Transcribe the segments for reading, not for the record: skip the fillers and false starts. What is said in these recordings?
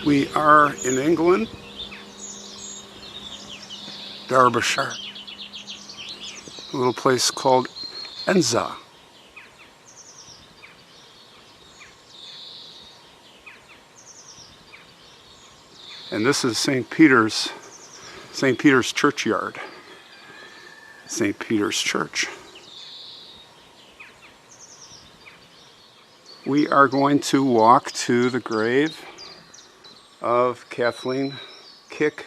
We are in England, Derbyshire, a little place called Edensor. And this is St. Peter's churchyard, St. Peter's Church. We are going to walk to the grave of Kathleen "Kick"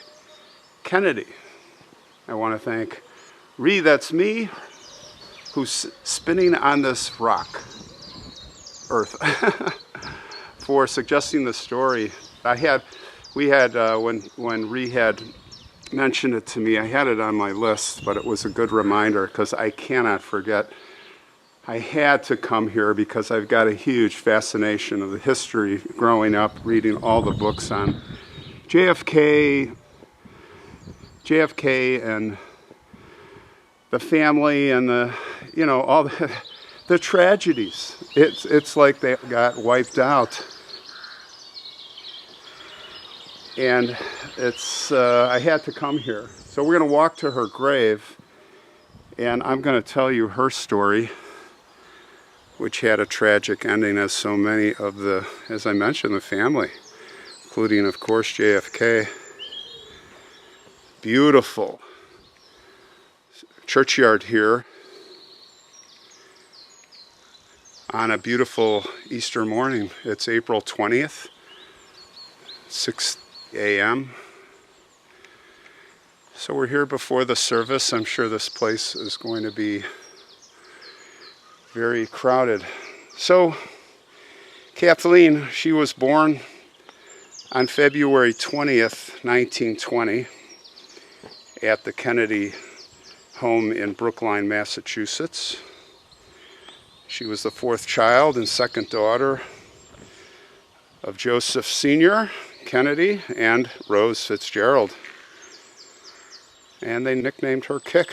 Kennedy. I want to thank that's me, who's spinning on this rock, Earth, for suggesting the story. We had when Ree had mentioned it to me, I had it on my list, but it was a good reminder because I cannot forget. I had to come here because I've got a huge fascination of the history growing up, reading all the books on JFK and the family and all the tragedies. It's like they got wiped out. And I had to come here. So we're going to walk to her grave, and I'm going to tell you her story, which had a tragic ending, as so many of as I mentioned, the family, including, of course, JFK. Beautiful churchyard here on a beautiful Easter morning. It's April 20th, 6 a.m. So we're here before the service. I'm sure this place is going to be very crowded. So Kathleen, she was born on February 20th, 1920 at the Kennedy home in Brookline, Massachusetts. She was the fourth child and second daughter of Joseph Sr. Kennedy and Rose Fitzgerald. And they nicknamed her Kick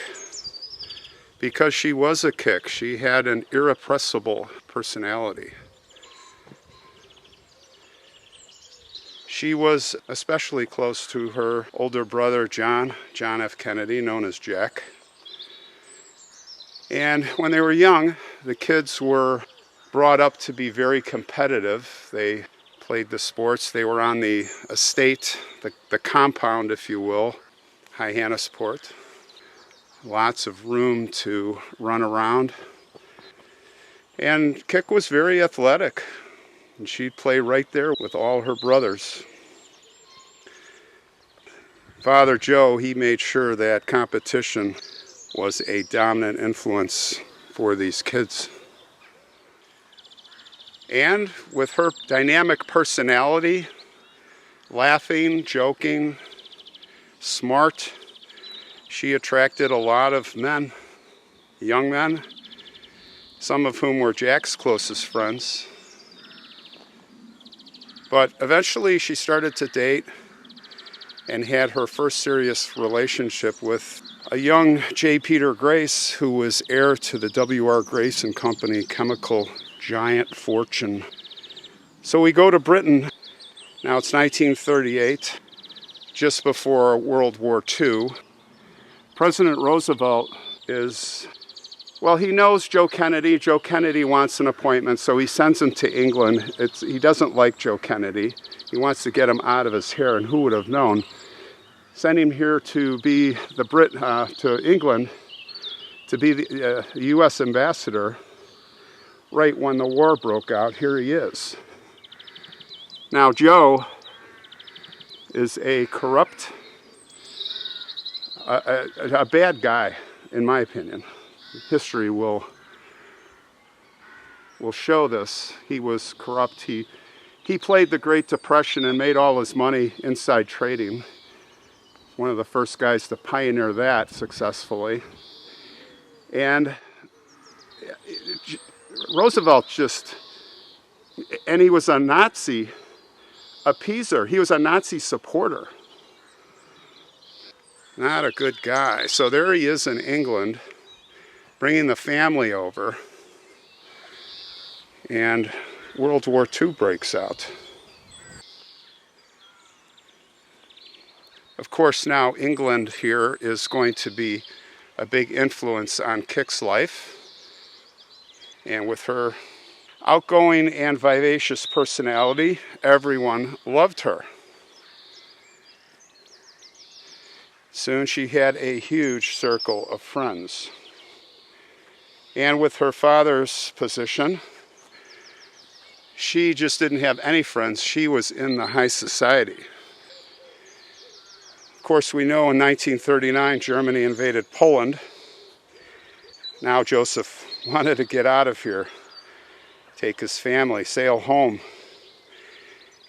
because she was a kick. She had an irrepressible personality. She was especially close to her older brother, John F. Kennedy, known as Jack. And when they were young, the kids were brought up to be very competitive. They played the sports. They were on the estate, the compound, if you will, Hyannisport. Lots of room to run around. And Kick was very athletic, and she'd play right there with all her brothers. Father Joe, he made sure that competition was a dominant influence for these kids. And with her dynamic personality, laughing, joking, smart, she attracted a lot of men, young men, some of whom were Jack's closest friends. But eventually she started to date and had her first serious relationship with a young J. Peter Grace, who was heir to the W.R. Grace and Company chemical giant fortune. So we go to Britain. Now it's 1938, just before World War II. President Roosevelt he knows Joe Kennedy. Joe Kennedy wants an appointment, so he sends him to England. He doesn't like Joe Kennedy. He wants to get him out of his hair, and who would have known? Send him here to be to England, to be the U.S. ambassador. Right when the war broke out, here he is. Now Joe is a corrupt, a bad guy, in my opinion. History will show this. He was corrupt. He played the Great Depression and made all his money inside trading. One of the first guys to pioneer that successfully. And Roosevelt and he was a Nazi appeaser. He was a Nazi supporter. Not a good guy. So there he is in England, bringing the family over, and World War II breaks out. Of course, now England here is going to be a big influence on Kik's life. And with her outgoing and vivacious personality, everyone loved her. Soon she had a huge circle of friends. And with her father's position, she just didn't have any friends. She was in the high society. Of course, we know in 1939, Germany invaded Poland. Now Joseph wanted to get out of here, take his family, sail home.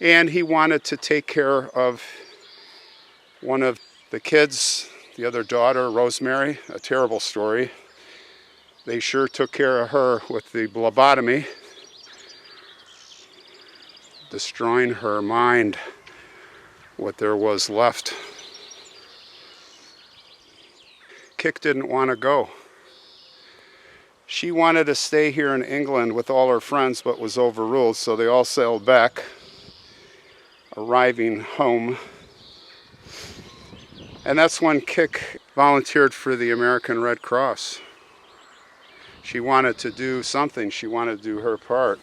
And he wanted to take care of one of the kids, the other daughter, Rosemary, a terrible story. They sure took care of her with the lobotomy, destroying her mind, what there was left. Kik didn't want to go. She wanted to stay here in England with all her friends, but was overruled, so they all sailed back, arriving home. And that's when Kik volunteered for the American Red Cross. She wanted to do something. She wanted to do her part.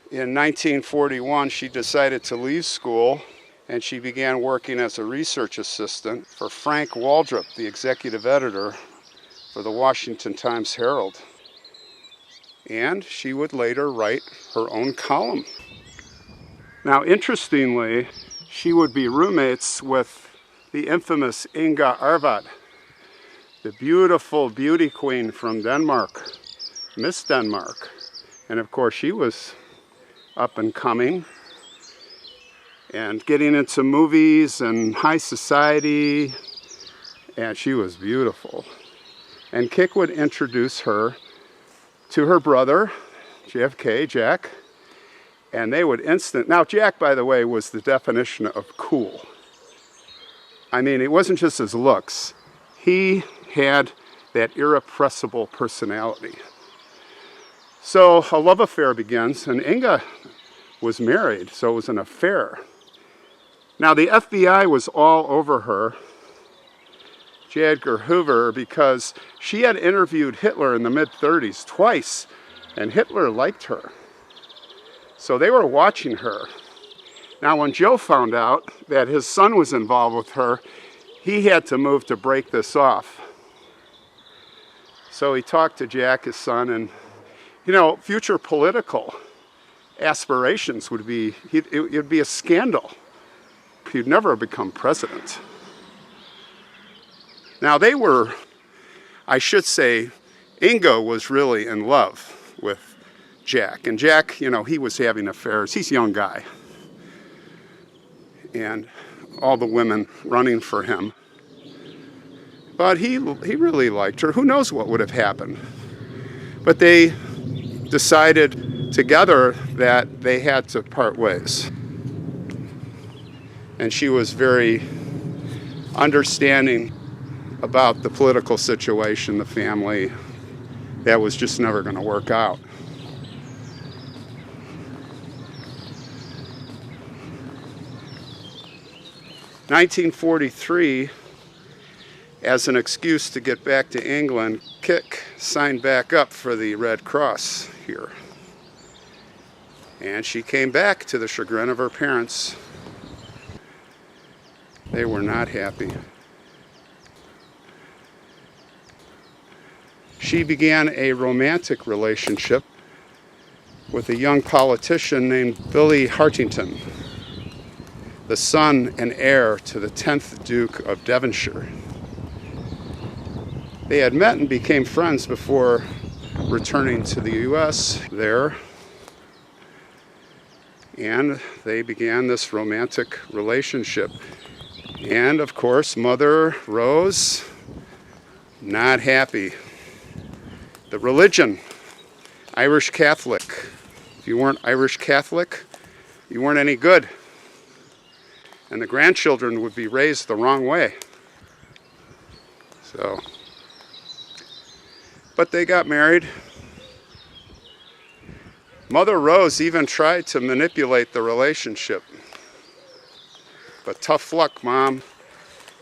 In 1941, she decided to leave school, and she began working as a research assistant for Frank Waldrop, the executive editor for the Washington Times-Herald. And she would later write her own column. Now, interestingly, she would be roommates with the infamous Inga Arvad, the beautiful beauty queen from Denmark, Miss Denmark. And of course, she was up and coming and getting into movies and high society, and she was beautiful. And Kik would introduce her to her brother, JFK, Jack, and they would now Jack, by the way, was the definition of cool. I mean, it wasn't just his looks. He had that irrepressible personality. So a love affair begins, and Inga was married, so it was an affair. Now, the FBI was all over her, J. Edgar Hoover, because she had interviewed Hitler in the mid-30s twice, and Hitler liked her. So they were watching her. Now, when Joe found out that his son was involved with her, he had to move to break this off. So he talked to Jack, his son, and, future political aspirations would be, it would be a scandal. He'd never become president. Now I should say, Inga was really in love with Jack. And Jack, he was having affairs. He's a young guy. And all the women running for him. But he really liked her. Who knows what would have happened? But they decided together that they had to part ways. And she was very understanding about the political situation, the family. That was just never going to work out. In 1943, as an excuse to get back to England, Kik signed back up for the Red Cross here. And she came back to the chagrin of her parents. They were not happy. She began a romantic relationship with a young politician named Billy Hartington, the son and heir to the 10th Duke of Devonshire. They had met and became friends before returning to the U.S. there. And they began this romantic relationship. And of course, Mother Rose, not happy. The religion, Irish Catholic. If you weren't Irish Catholic, you weren't any good. And the grandchildren would be raised the wrong way. But they got married. Mother Rose even tried to manipulate the relationship. But tough luck, Mom.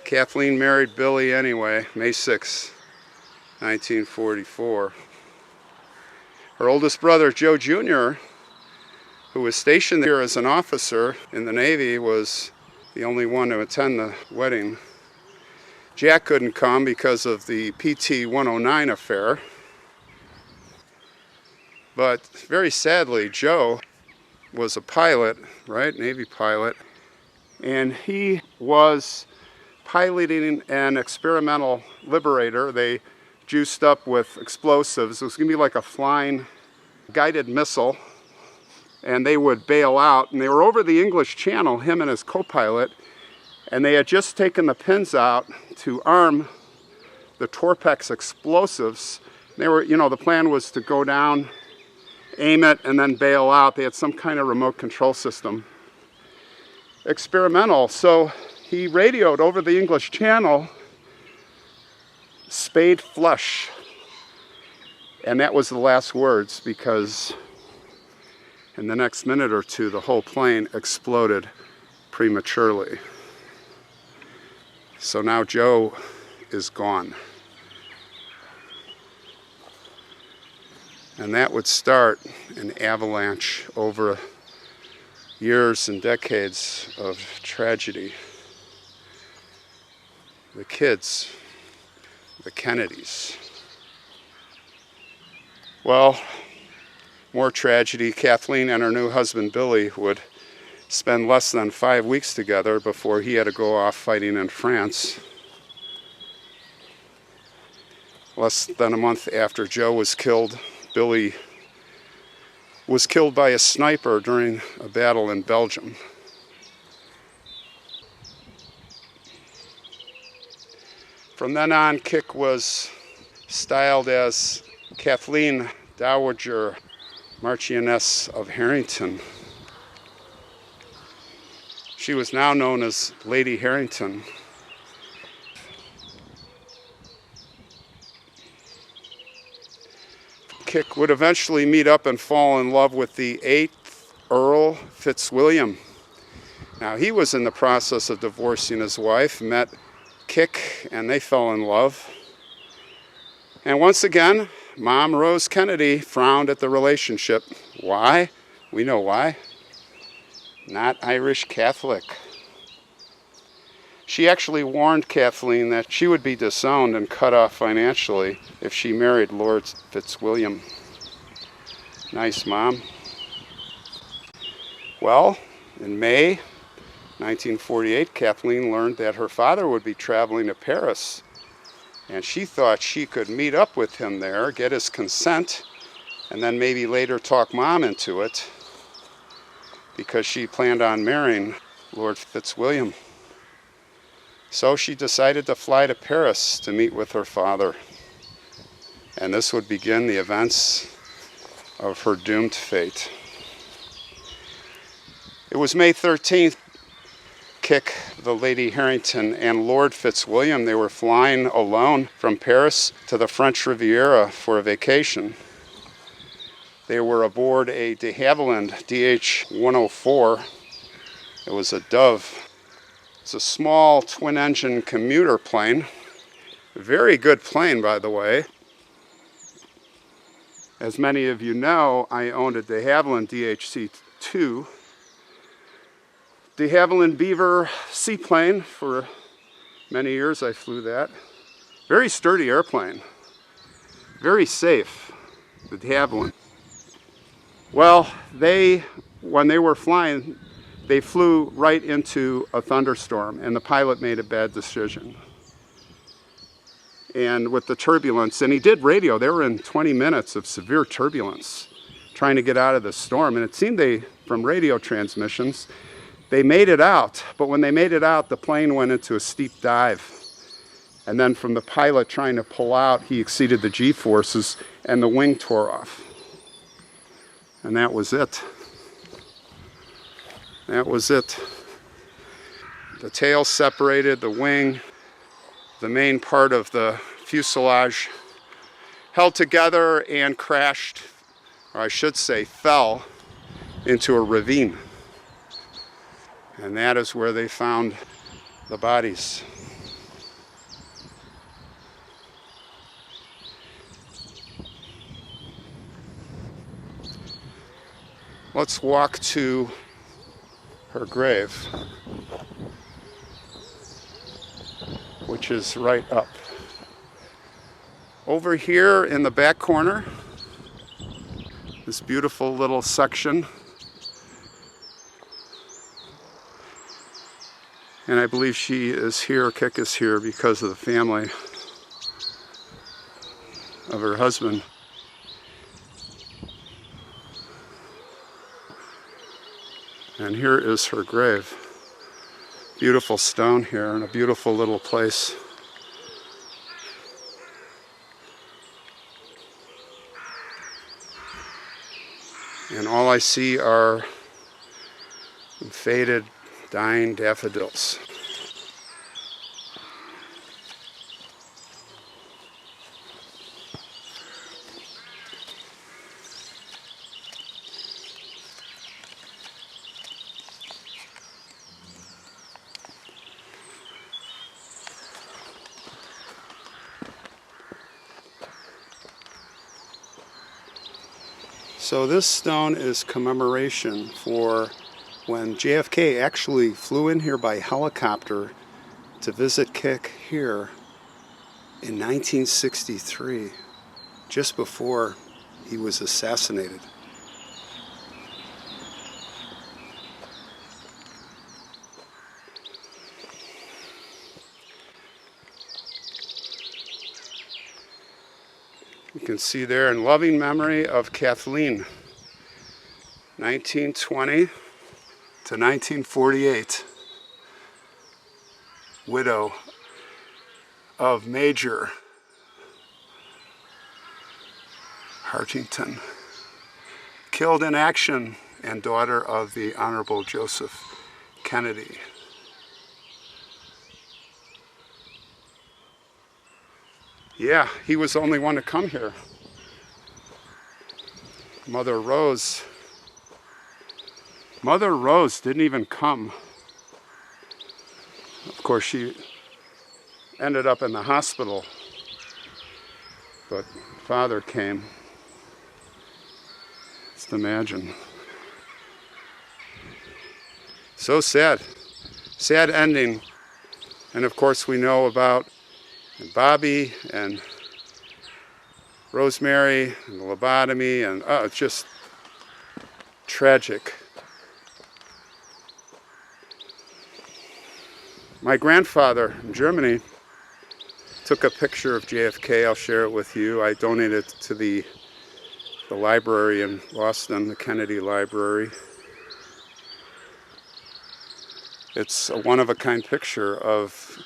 Kathleen married Billy anyway, May 6, 1944. Her oldest brother, Joe Jr., who was stationed there as an officer in the Navy, was the only one to attend the wedding. Jack couldn't come because of the PT 109 affair. But very sadly, Joe was a pilot, right? Navy pilot. And he was piloting an experimental Liberator. They juiced up with explosives. It was going to be like a flying guided missile. And they would bail out. And they were over the English Channel, him and his co-pilot. And they had just taken the pins out to arm the Torpex explosives. They were, the plan was to go down, aim it, and then bail out. They had some kind of remote control system. Experimental. So he radioed over the English Channel, spade flush. And that was the last words, because in the next minute or two, the whole plane exploded prematurely. So now Joe is gone. And that would start an avalanche over years and decades of tragedy. The kids, the Kennedys. Well, more tragedy. Kathleen and her new husband Billy would spend less than 5 weeks together before he had to go off fighting in France. Less than a month after Joe was killed, Billy was killed by a sniper during a battle in Belgium. From then on, Kik was styled as Kathleen Dowager Marchioness of Harrington. She was now known as Lady Harrington. Kik would eventually meet up and fall in love with the 8th Earl Fitzwilliam. Now, he was in the process of divorcing his wife, met Kik, and they fell in love. And once again, Mom Rose Kennedy frowned at the relationship. Why? We know why. Not Irish Catholic. She actually warned Kathleen that she would be disowned and cut off financially if she married Lord Fitzwilliam. Nice, Mom. Well, in May 1948, Kathleen learned that her father would be traveling to Paris, and she thought she could meet up with him there, get his consent, and then maybe later talk Mom into it, because she planned on marrying Lord Fitzwilliam. So she decided to fly to Paris to meet with her father. And this would begin the events of her doomed fate. It was May 13th. Kik, the Lady Harrington, and Lord Fitzwilliam, they were flying alone from Paris to the French Riviera for a vacation. They were aboard a de Havilland DH-104. It was a Dove. It's a small twin-engine commuter plane. A very good plane, by the way. As many of you know, I owned a de Havilland DHC-2. De Havilland Beaver seaplane. For many years I flew that. Very sturdy airplane. Very safe, the de Havilland. Well, when they were flying, they flew right into a thunderstorm, and the pilot made a bad decision. And with the turbulence, and he did radio, they were in 20 minutes of severe turbulence, trying to get out of the storm. And it seemed from radio transmissions, they made it out. But when they made it out, the plane went into a steep dive. And then from the pilot trying to pull out, he exceeded the G-forces, and the wing tore off. And that was it. That was it. The tail separated, the wing, the main part of the fuselage held together and crashed, or I should say fell, into a ravine. And that is where they found the bodies. Let's walk to her grave, which is right up. Over here in the back corner, this beautiful little section. And I believe she is here, Kik is here, because of the family of her husband. And here is her grave. Beautiful stone here and a beautiful little place. And all I see are faded, dying daffodils. So this stone is commemoration for when JFK actually flew in here by helicopter to visit Kik here in 1963, just before he was assassinated. You can see there, in loving memory of Kathleen, 1920 to 1948, widow of Major Hartington, killed in action, and daughter of the Honorable Joseph Kennedy. Yeah, he was the only one to come here. Mother Rose didn't even come. Of course, she ended up in the hospital, but Father came. Just imagine. So sad. Sad ending. And of course, we know about Bobby and Rosemary and the lobotomy, and it's just tragic. My grandfather in Germany took a picture of JFK. I'll share it with you. I donated it to the library in Boston, the Kennedy Library. It's a one-of-a-kind picture of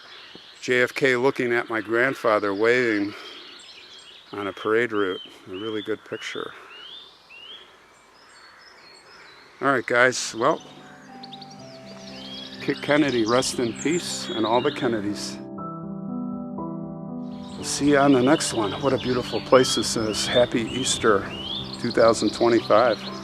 JFK looking at my grandfather waving on a parade route. A really good picture. All right, guys. Well, Kik Kennedy, rest in peace, and all the Kennedys. We'll see you on the next one. What a beautiful place this is. Happy Easter 2025.